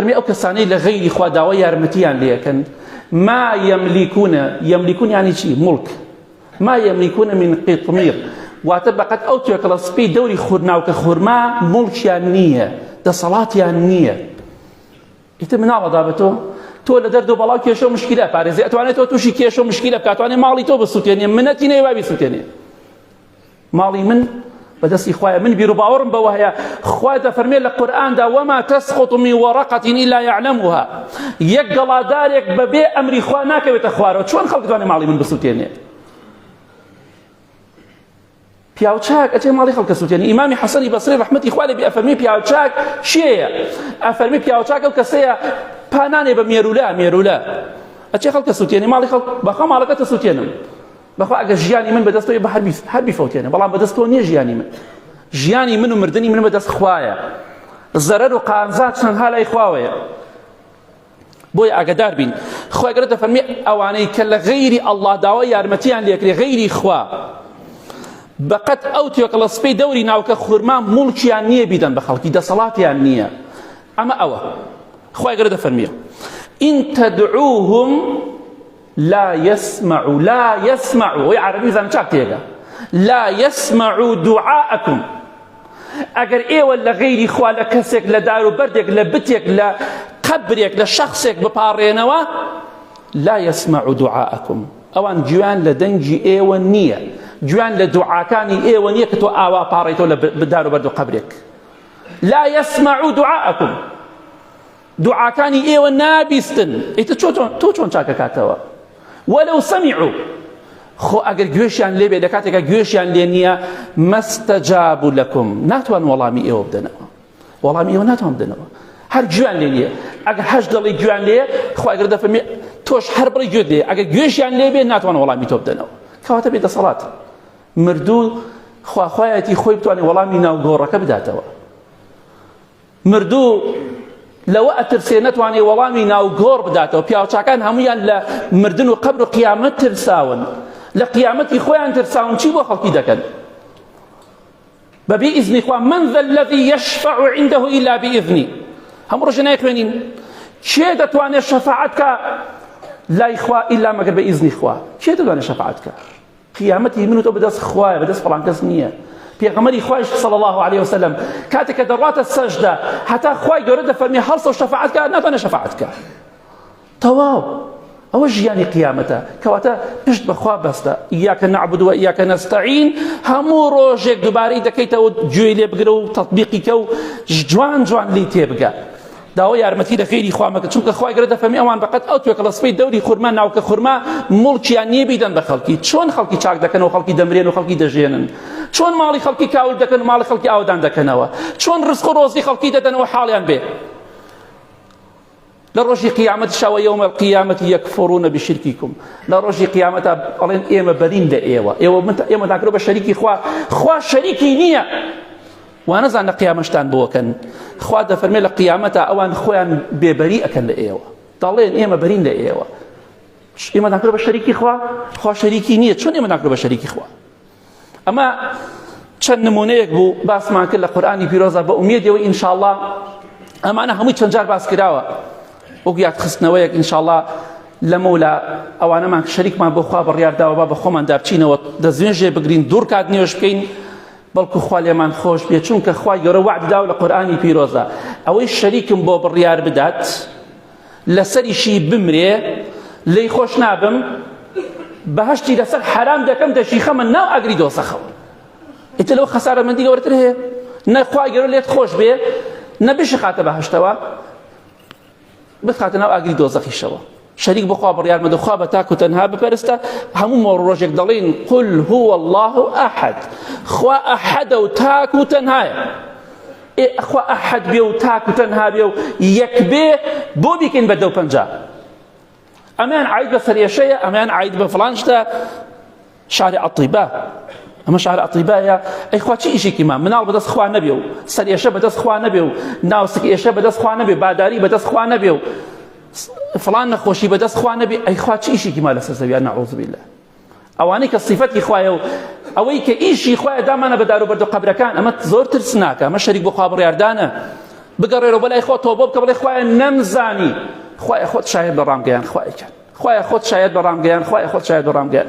أو كساني لغير خوا داوي يارمتيان ليكن ما يملكون يعني شيء ملك ما يملكون من قطمير واتبقت أوتيو كلاسبي دوري خورنا وكخورما ملك يعني ده صلاة يعني يتمنى على ضابطه تو لدردو بلاو كيشو مشكلة بارزي أتواني تو توشي كيشو مشكلة بكاتواني مالي تو بسوتيني منتي نيبابي سوتيني مالي من بدس إخوائي من بيرو باورم بوهيا خواتة فرمي القرآن دا وما تسقط من ورقة إلا يعلمها يقلا دارك ببي أمر إخواناك بتخواره شون خلق دواني مالي من بسوتيني پیاوچاک اچه مالی خلق سوتیانی امام حسن بصری رحمتی خواه لبی افرمی پیاوچاک شیه افرمی پیاوچاک او کسیه پانانه به میرولا اچه خلق سوتیانی مالی خلق بخوا مالکت سوتیانم بخوا اگه جیانی من بدستوی به حربی فوتیانه بلان بدستو نیه جیانی من و مردنی من بدست خواه ضرر و قانزات شنها لای خواهه بوی اگدار بین خواه اگر تفرمی اوانه کل غیری الله داوی یارمتیان لیکری غیری خواه بقت أوتيو كلاسبي دوري ناوك خورما ملكيان نية بيدن بخلقي ده صلاتيان نية أما أوه خواهي قرد فرميه إن تدعوهم لا يسمعوا وي عربي زان شاك تيغا لا يسمعوا دعاءكم أجر إيه ولا غيري خوا لكسك لدارو بردك لبتك لقبرك لشخصك ببارينوا لا يسمعوا دعاءكم أوان جوان لدنجي إيه والنية جوان لدعاكاني إيه ونية كتو آوا باريتو لبدارو بردو قبرك لا يسمعوا دعاءكم دعاكاني إيه ونابستن إيه تو چون چاكا كاتوا ولو سمعوا خو اگر گوشيان لبه لكاتك گوشيان لنيا ما استجابوا لكم ناتوان والامي إيه وبدنا والامي إيه وناتوان بدنا هر جوان لنيا اگر هج دلي جوان ليه خو اگر دفمي توش هر بري جود ليه اگر گوشيان لبه ناتوان والامي تو بدنا كواتب إذا صلاة مردو خواهيتي خوي بتواني والامي ناو غورك بداتوا مردو لو أترسينت واني والامي ناو غور بداتوا بياوچاكان هميان لمردن وقبر قيامت ترساون لقيامتي خويا ترساون شي بو خلقي دكن بإذن إخوان من ذا الذي يشفع عنده إلا بإذني هم رجنا يكوينين شي دتواني شفاعتك لا إخوة إلا مگر بإذن إخوة شي دتواني شفاعتك قيامتي منو تو بدس خوايا بدس فلان كسنية بيغمري خوايش صلى الله عليه وسلم كاتك درات السجدة حتى خواي يرد فرمي حلص شفاعتك ناتواني شفاعتك تواو أوجه يعني قيامته كواتا بشت بخوا بستا إياك نعبد وإياك نستعين همو روجك دوباري دكيتا جويلي بقرو تطبيقي كو جوان لي تيبقى داوي يارمتي لغيري خوامك چونك خواي قرده فمي اوان بقت اوتو كلاسبي دوري خورما ناوك خورما ملكي نيبيدن بخلقي چون خلقي چاك دكن وخلقي دمرين وخلقي دجينن چون مالي خلقي كاول دكن ومالي خلقي اودان دكنوا چون رزق روزي خلقي ددن وحاليان به لرجي قيامة شاو يوم القيامة يكفرون بشرككم لرجي قيامة قالين ايما برين لايوا ايما تاكلوا بشريكي خوا شريكي نيه وانا زعنا قيامشتان بوكن خوا ده فرمي لقيامته اوان خوان ببريء كان لايوا طالين ايما برين لايوا ايما تاكلوا بشريكي خوا شريكي نيه شلون ايما تاكلوا بشريكي خوا اما چند نمونهك بو باس ما كل قراني بيروزا باميد وان شاء الله اما انا همي چند جار باس كراوا وقيات خصنويك ان شاء الله لمولا او انا ما شريك ما بخوا بريار دا وبابا خومن دابچينه و دزنجه بگرين دور كادنيوش بكين بلکو خوالی من خوش بیه چون که خواه یاره وعد داو لقرآنی پیروزه اوی شریکم با بریار بدات لسریشی بمره لی خوش نابم بهشتی لسر حرام دکم دشیخه من ناو اگری دوسخو ایت لو خساره من دیگه ورتره هی نه خواه یاره لیت خوش بیه نه بشه خاطه بهشتوا بس خاطه ناو اگری دوسخی شوا شريك بخوا بريار مدو خوا بتاكو تنها ببرستا همو مروجك دلين قل هو الله أحد خوا أحد وتاكو تنها خوا أحد بيو تاكو تنها بيو يكبي بو بيكين بدو بنجا أمان عيد بسريشية أمان عيد بفلانشتا شارع الطيباء أما شعر أطيباء يا إخوة شيء إشي كمان منال بدس خوا نبيو سريشة بدس خوا نبيو ناوسك إيشة بدس خوا نبيو باداري بدس خوا نبيو فلان نخوشي بدس خوا نبي أي خوا شيء كما لسه نعوذ بالله أوانيك الصفات إخوة أويك إيشي إخوة دام أنا بدارو بردو قبر كان أما تزور ترسناك أما شريك بخابر يردانا بگەڕێرەوە بەلای خۆتەوە بۆ بکە بڵێ خوایە نەمزانی خوایە خۆت شاید بە ڕامگەیان خوایەکەن خوایە خۆت شاید بە ڕامگەیان خوایە خۆت شاید بە ڕامگەیان